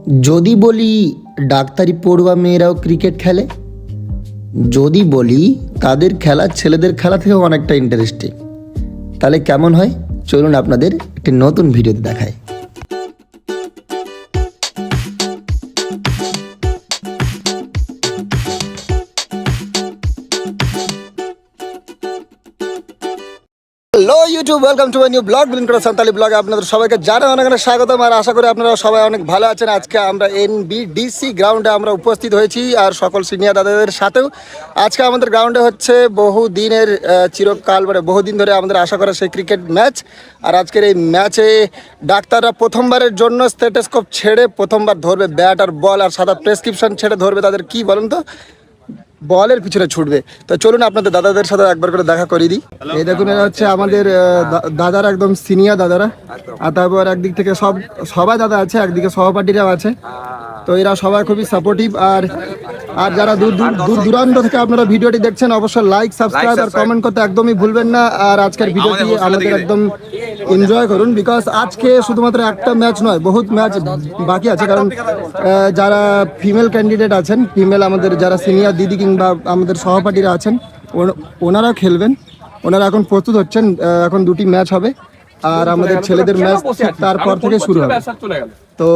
যদি বলি ডাক্তারি পড়ুয়া মেয়েরাও ক্রিকেট খেলে, যদি বলি তাদের খেলা ছেলেদের খেলা থেকেও অনেকটা ইন্টারেস্টিং, তাহলে কেমন হয়? চলুন আপনাদের একটি নতুন ভিডিওতে দেখায়। Hello YouTube, welcome to my new blog বিলিন করা সান্তালি ব্লগে আপনাদের সবাইকে জানাই অনেক অনেক স্বাগতম। আর আশা করি আপনারা সবাই অনেক ভালো আছেন। আজকে আমরা NBDC গ্রাউন্ডে আমরা উপস্থিত হয়েছি আর সকল সিনিয়র দাদাদের সাথেও। আজকে আমাদের গ্রাউন্ডে হচ্ছে বহুদিনের চিরকাল মানে বহুদিন ধরে আমাদের আশা করা সেই ক্রিকেট ম্যাচ। আর আজকের এই ম্যাচে ডাক্তাররা প্রথমবারের জন্য স্টেথোস্কোপ ছেড়ে প্রথমবার ধরবে ব্যাট আর বল, আর সাদা প্রেসক্রিপশন ছেড়ে ধরবে তাদের কি বলেন তো, বলের পিছনে ছুটবে। তো চলুন আপনাদের দাদাদের সাথে একবার করে দেখা করিয়ে দিই। এই দেখুন, এরা হচ্ছে আমাদের দাদারা, একদম সিনিয়র দাদারা। আর তারপর একদিক থেকে সবাই দাদা আছে, একদিকে সহপাঠীরাও আছে। তো এরা সবাই খুবই সাপোর্টিভ। আর যারা দূর দূরান্ত থেকে আপনারা ভিডিওটি দেখছেন, অবশ্যই লাইক, সাবস্ক্রাইব আর কমেন্ট করতে একদমই ভুলবেন না। আর আজকের ভিডিওটি আমাদের একদম এনজয় করুন, বিকজ আজকে শুধুমাত্র একটা ম্যাচ নয়, বহুত ম্যাচ বাকি আছে। কারণ যারা ফিমেল ক্যান্ডিডেট আছেন, ফিমেল আমাদের যারা সিনিয়র দিদি কিংবা আমাদের সহপাঠীরা আছেন, ওনারাও খেলবেন। ওনারা এখন প্রস্তুত হচ্ছেন। এখন দুটি ম্যাচ হবে আর আমাদের ছেলেদের ম্যাচ তারপর থেকে শুরু হবে। তো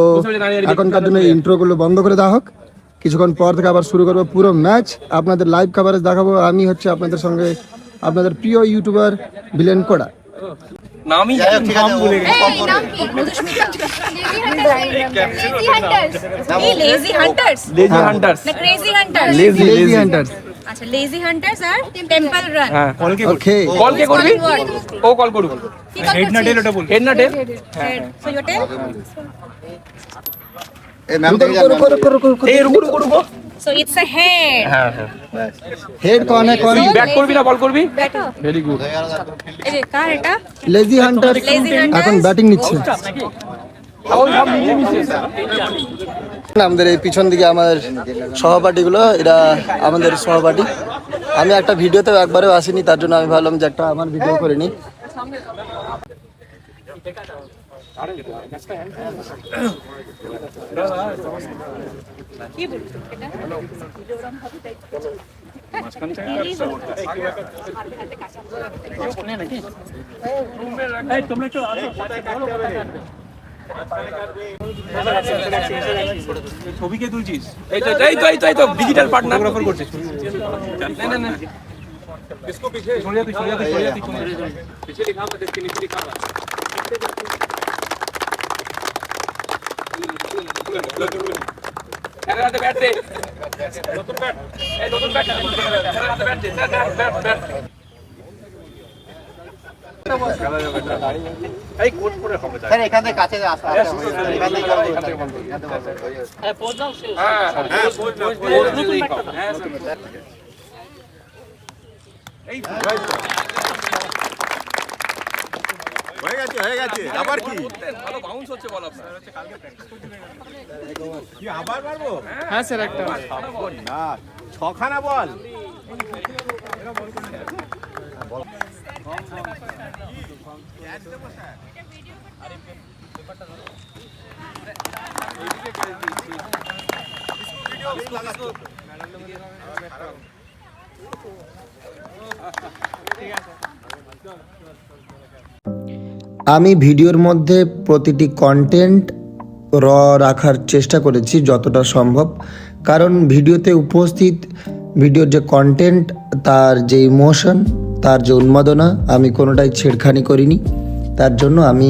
এখনকার জন্য ইন্ট্রোগুলো বন্ধ করে দেওয়া হোক, কিছুক্ষণ পর থেকে আবার শুরু করবো পুরো ম্যাচ। আপনাদের লাইভ কভারেজ দেখাবো। আমি হচ্ছে আপনাদের সঙ্গে আপনাদের প্রিয় ইউটিউবার বিলেন কোড়া। নামই নাম ভুলে গেছি। লেজি হান্টার্স আচ্ছা, লেজি হান্টার্স আর টেম্পল রান। ওকে, কল কে করবি? ও কল করব। হেড না টেল, ওটা বল। হেড না টেল। So you tell. এই নাম থেকে এই রুকো। So it's a head. Head কোন है? कौन ব্যাট করবি না বল করবি? ব্যাট। Very good. এই যে কার এটা? লেজি হান্টার এখন ব্যাটিং নিচ্ছে। আমাদের এই পিছন দিকে আমাদের সহপাঠীগুলো, এরা আমাদের সহপাঠী। আমি একটা ভিডিওতে একবারও আসিনি, তার জন্য আমি ভাবলাম যে একটা আমার ভিডিও করে নিই। কি বলছো এটা? ছবি কে তুলছিস? এই তো ডিজিটাল পার্টনার করছিস। না इसको पीछे छोड़ जा, पीछे दिखा, मत इसके नीचे दिखा। अरे आते बैठ दे, दो बैठ, ए दो बैठ, अरे आते बैठ दे, बैठ। এই কোট পরে হবে স্যার, এখান থেকে কাছে আসা এখান থেকে হ্যাঁ পোজ দাও। হ্যাঁ এই হয়ে গেছে আবার কি ভালো বাউন্স হচ্ছে বল। আপনার হচ্ছে কালকে প্র্যাকটিস করতে কি আবার মারবো? হ্যাঁ স্যার, একটা না ছখানা বল। আমি ভিডিওর মধ্যে প্রতিটি কন্টেন্ট রাখার চেষ্টা করেছি যতটা সম্ভব, কারণ ভিডিওতে উপস্থিত ভিডিওর যে কন্টেন্ট, তার যে ইমোশন, তার যে উন্মাদনা, আমি কোনোটাই ছেড়খানি করিনি। তার জন্য আমি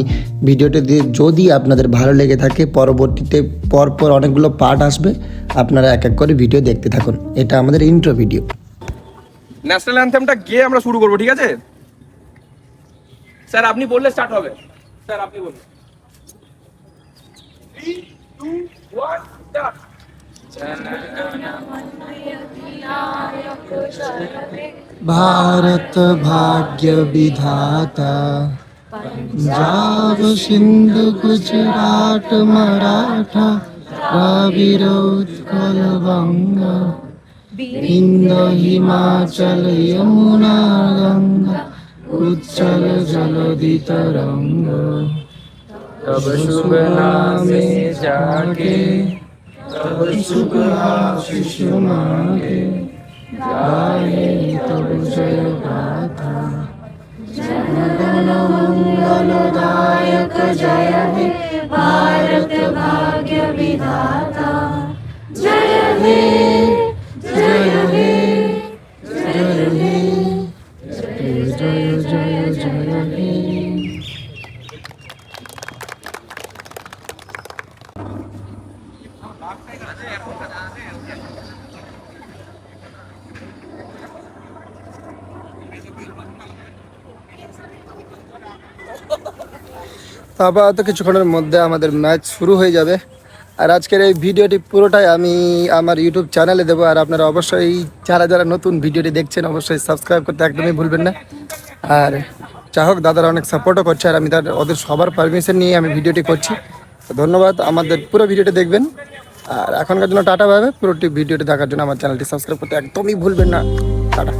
ভিডিওটি দিয়ে, যদি আপনাদের ভালো লেগে থাকে, পরবর্তীতে পরপর অনেকগুলো পার্ট আসবে, আপনারা এক এক করে ভিডিও দেখতে থাকুন। এটা আমাদের ইন্ট্রো ভিডিও। ন্যাশনাল অ্যানথেমটা গিয়ে আমরা শুরু করব, ঠিক আছে স্যার? আপনি বললে স্টার্ট হবে। স্যার আপনি বলুন। 3 2 1 স্টার্ট। भारत भाग्य विधाता, पंजाब सिंध गुजरात मराठा द्राविड़ उत्कल बंगा, विंध्य हिमाचल यमुना गंगा, उच्चल जलधि तरंग। तब शुभ नामे जाके तब शुभ आशीष मांगे गाए तब जय गाथा जनगण मंगलदायक जय हे भारत भाग्य विधाता जय हे जय हे जय हे जय जय जय जय हे। তো আপাতত কিছুক্ষণের মধ্যে আমাদের ম্যাচ শুরু হয়ে যাবে। আর আজকের এই ভিডিওটি পুরোটাই আমি আমার ইউটিউব চ্যানেলে দেবো। আর আপনারা অবশ্যই যারা যারা নতুন ভিডিওটি দেখছেন অবশ্যই সাবস্ক্রাইব করতে একদমই ভুলবেন না। আর যা হোক দাদারা অনেক সাপোর্টও করছে, আর আমি ওদের সবার পারমিশন নিয়ে আমি ভিডিওটি করছি। তো ধন্যবাদ, আমাদের পুরো ভিডিওটি দেখবেন। আর এখনকার জন্য টাটা ভাবে, পুরোটি ভিডিওটি দেখার জন্য আমার চ্যানেলটি সাবস্ক্রাইব করতে একদমই ভুলবেন না। টাটা।